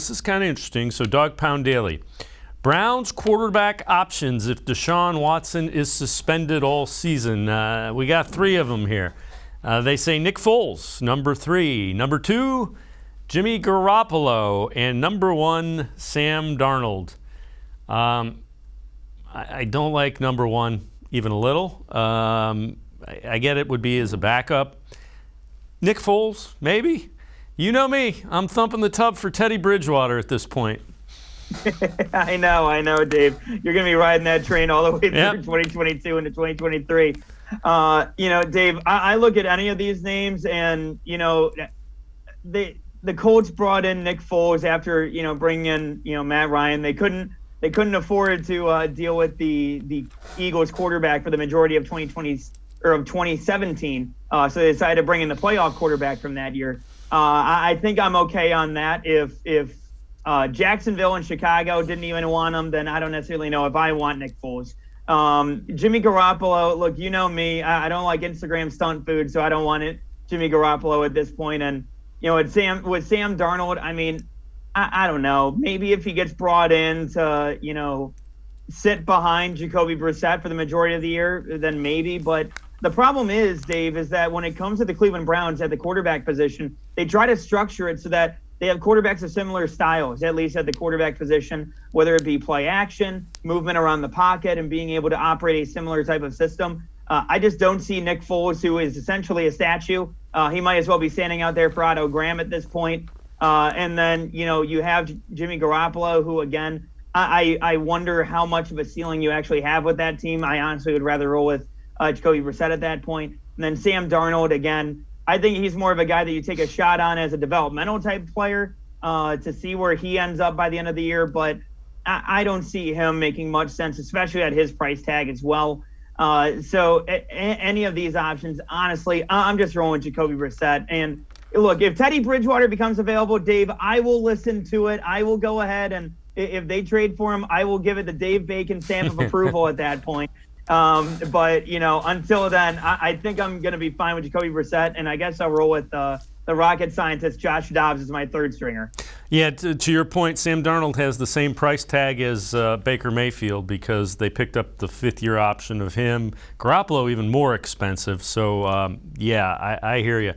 This is kind of interesting. So, Dawg Pound Daily. Browns quarterback options if Deshaun Watson is suspended all season. We got 3 of them here. They say Nick Foles, number 3. Number 2, Jimmy Garoppolo. And number 1, Sam Darnold. I don't like number 1 even a little. I get it would be as a backup. Nick Foles, maybe. You know me. I'm thumping the tub for Teddy Bridgewater at this point. I know, Dave. You're going to be riding that train all the way through 2022 into 2023. Dave, I look at any of these names, and the Colts brought in Nick Foles after bringing in Matt Ryan. They couldn't afford to deal with the Eagles quarterback for the majority of 2017. So they decided to bring in the playoff quarterback from that year. I think I'm okay on that. If Jacksonville and Chicago didn't even want him, then I don't necessarily know if I want Nick Foles. Jimmy Garoppolo, look, you know me. I don't like Instagram stunt food, so I don't want it. Jimmy Garoppolo at this point. And, with Sam Darnold, I mean, I don't know. Maybe if he gets brought in to, sit behind Jacoby Brissett for the majority of the year, then maybe. But the problem is, Dave, is that when it comes to the Cleveland Browns at the quarterback position, they try to structure it so that they have quarterbacks of similar styles, at least at the quarterback position, whether it be play action, movement around the pocket, and being able to operate a similar type of system. I just don't see Nick Foles, who is essentially a statue. He might as well be standing out there for Otto Graham at this point. And then, you have Jimmy Garoppolo, who, again, I wonder how much of a ceiling you actually have with that team. I honestly would rather roll with Jacoby Brissett at that point. And then Sam Darnold, again, I think he's more of a guy that you take a shot on as a developmental type player to see where he ends up by the end of the year. But I don't see him making much sense, especially at his price tag as well. So any of these options, honestly, I'm just rolling Jacoby Brissett. And look, if Teddy Bridgewater becomes available, Dave, I will listen to it. I will go ahead, and if they trade for him, I will give it the Dave Bacon stamp of approval at that point. But until then, I think I'm going to be fine with Jacoby Brissett, and I guess I'll roll with the rocket scientist Josh Dobbs as my third stringer. Yeah, to your point, Sam Darnold has the same price tag as Baker Mayfield because they picked up the 5th-year option of him. Garoppolo even more expensive. So, I hear you.